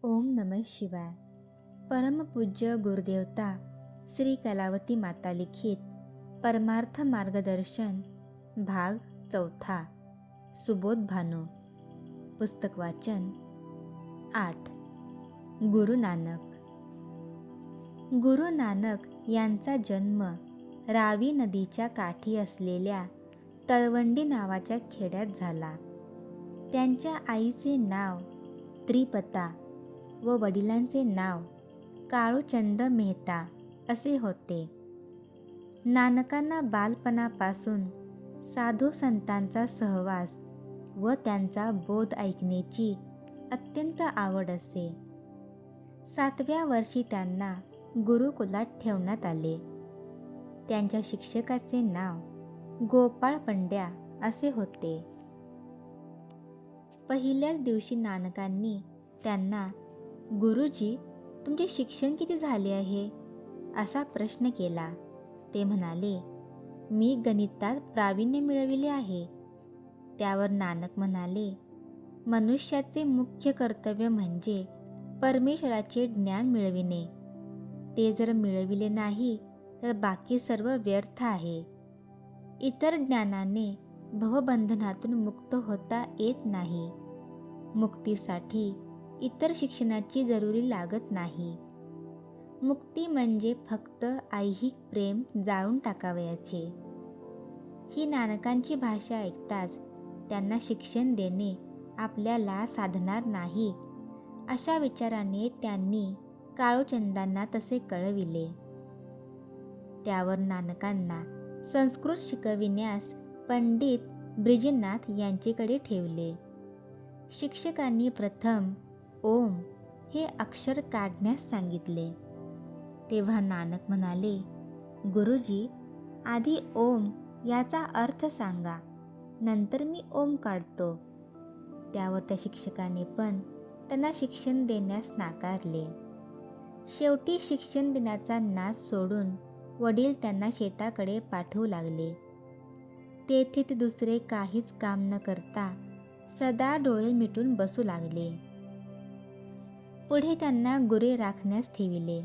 ओम नमः शिवाय. परमपूज्य गुरुदेवता श्री कलावती माता लिखित परमार्थ मार्गदर्शन भाग 4. सुबोध भानू. पुस्तक वाचन 8. गुरु नानक. गुरु नानक यांचा जन्म रावी नदीच्या काठी असलेल्या तळवंडी नावाच्या खेड्यात झाला. त्यांच्या आईचे नाव त्रिपता व वडिलांचे नाव काळूचंद मेहता असे होते. नानकांना बालपणापासून साधू संतांचा सहवास व त्यांचा बोध ऐकण्याची अत्यंत आवड असे. 7व्या वर्षी त्यांना गुरुकुलात ठेवण्यात आले. त्यांच्या शिक्षकाचे नाव गोपाळ पंड्या असे होते. पहिल्याच दिवशी नानकांनी त्यांना, गुरुजी, तुमचे शिक्षण किती झाले आहे असा प्रश्न केला. ते म्हणाले, मी गणितात प्रावीण्य मिळविले आहे. त्यावर नानक म्हणाले, मनुष्याचे मुख्य कर्तव्य म्हणजे परमेश्वराचे ज्ञान मिळविणे. ते जर मिळविले नाही तर बाकी सर्व व्यर्थ आहे. इतर ज्ञानाने भवबंधनातून मुक्त होता येत नाही. मुक्तीसाठी इतर शिक्षणाची जरुरी लागत नाही. मुक्ती म्हणजे फक्त ऐहिक प्रेम जाळून टाकावयाचे. ही नानकांची भाषा ऐकताच त्यांना शिक्षण देणे आपल्याला साधणार नाही अशा विचाराने त्यांनी काळूचंदांना तसे कळविले. त्यावर नानकांना संस्कृत शिकविण्यास पंडित ब्रिजनाथ यांचेकडे ठेवले. शिक्षकांनी प्रथम ओम हे अक्षर काढण्यास सांगितले. तेव्हा नानक म्हणाले, गुरुजी, आधी ओम याचा अर्थ सांगा, नंतर मी ओम काढतो. त्यावर त्या शिक्षकाने पण त्यांना शिक्षण देण्यास नाकारले. शेवटी शिक्षण देण्याचा नाद सोडून वडील त्यांना शेताकडे पाठवू लागले. तेथे ते दुसरे काहीच काम न करता सदा डोळे मिटून बसू लागले. पुढे त्यांना गुरे राखण्यास ठेविले.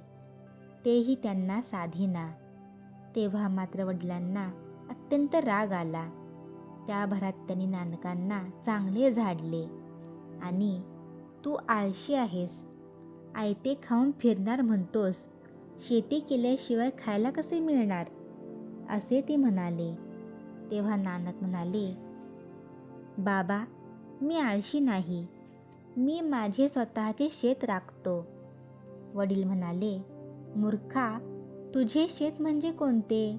तेही त्यांना साधेना. तेव्हा मात्र वडिलांना अत्यंत राग आला. त्या भरात त्यांनी नानकांना चांगले झाडले आणि तू आळशी आहेस, आयते खाऊन फिरणार म्हणतोस, शेती केल्याशिवाय खायला कसे मिळणार असे ते म्हणाले. तेव्हा नानक म्हणाले, बाबा, मी आळशी नाही, मी माझे स्वतःचे शेत राखतो. वडील म्हणाले, मूर्खा, तुझे शेत म्हणजे कोणते?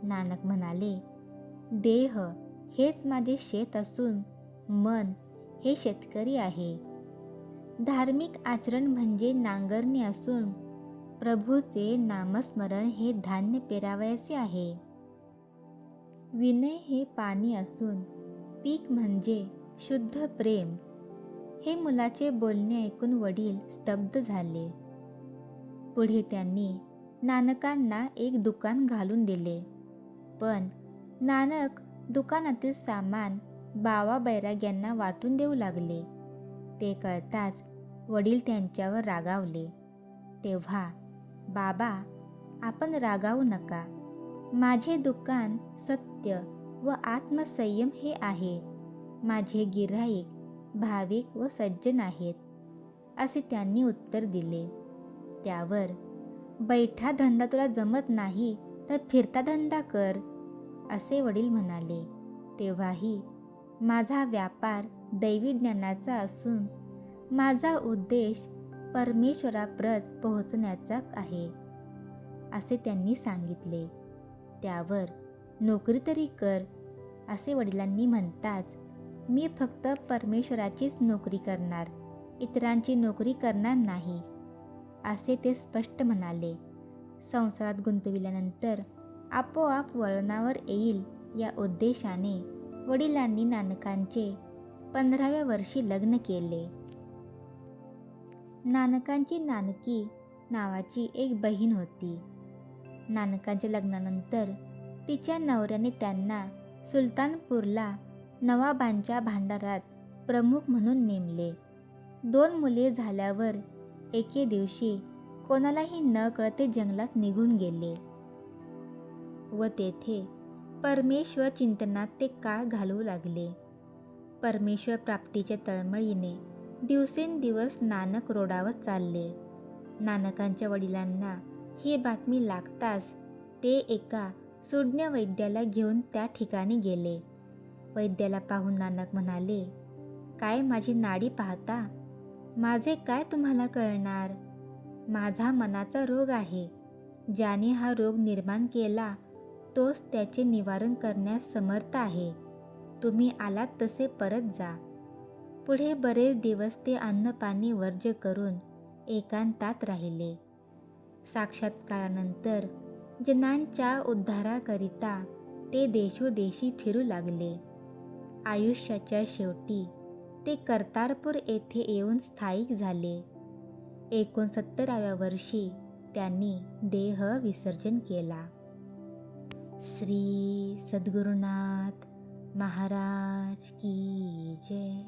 नानक म्हणाले, देह हेच माझे शेत असून मन हे शेतकरी आहे. धार्मिक आचरण म्हणजे नांगरणी असून प्रभूचे नामस्मरण हे धान्य पेरावयाचे आहे. विनय हे पाणी असून पीक म्हणजे शुद्ध प्रेम. हे मुलाचे बोलणे ऐकून वडील स्तब्ध झाले. पुढे त्यांनी नानकांना एक दुकान घालून दिले. पण नानक दुकानातील सामान बावा बैराग्यांना वाटून देऊ लागले. ते कळताच वडील त्यांच्यावर रागावले. तेव्हा, बाबा, आपण रागावू नका. माझे दुकान सत्य व आत्मसंयम हे आहे. माझे गिऱ्हाईक भाविक व सज्जन आहेत असे त्यांनी उत्तर दिले. त्यावर, बैठा धंदा तुला जमत नाही तर फिरता धंदा कर असे वडील म्हणाले. तेव्हाही, माझा व्यापार दैवी ज्ञानाचा असून माझा उद्देश परमेश्वराप्रत पोहोचण्याचा आहे असे त्यांनी सांगितले. त्यावर, नोकरी तरी कर असे वडिलांनी म्हणताच, मी फक्त परमेश्वराचीच नोकरी करणार, इतरांची नोकरी करणार नाही असे ते स्पष्ट म्हणाले. संसारात गुंतविल्यानंतर आपोआप वळणावर येईल या उद्देशाने वडिलांनी नानकांचे 15व्या वर्षी लग्न केले. नानकांची नानकी नावाची एक बहीण होती. नानकांच्या लग्नानंतर तिच्या नवऱ्याने त्यांना सुलतानपूरला नवाबांच्या भांडारात प्रमुख म्हणून नेमले. 2 मुले झाल्यावर एके दिवशी कोणालाही न कळते जंगलात निघून गेले व तेथे परमेश्वर चिंतनात ते काळ घालवू लागले. परमेश्वर प्राप्तीच्या तळमळीने दिवसेंदिवस नानक रोडावत चालले. नानकांच्या वडिलांना ही बातमी लागताच ते एका सुज्ञ वैद्याला घेऊन त्या ठिकाणी गेले. वैद्याला पाहून नानक म्हणाले, "काय माझी नाडी पाहता? माझे काय तुम्हाला कळणार? माझा मनाचा रोग आहे. ज्याने हा रोग निर्माण केला तोच त्याचे निवारण करण्यास समर्थ आहे. तुम्ही आलात तसे परत जा." पुढे बरेच दिवस ते अन्नपाणी वर्ज्य करून एकांतात राहिले. साक्षात्कारानंतर जनांच्या उद्धाराकरिता ते देशोदेशी फिरू लागले. आयुष्याच्या शेवटी ते कर्तारपूर येथे येऊन स्थायिक झाले. 69व्या वर्षी त्यांनी देह विसर्जन केला. श्री सद्गुरुनाथ महाराज की जय.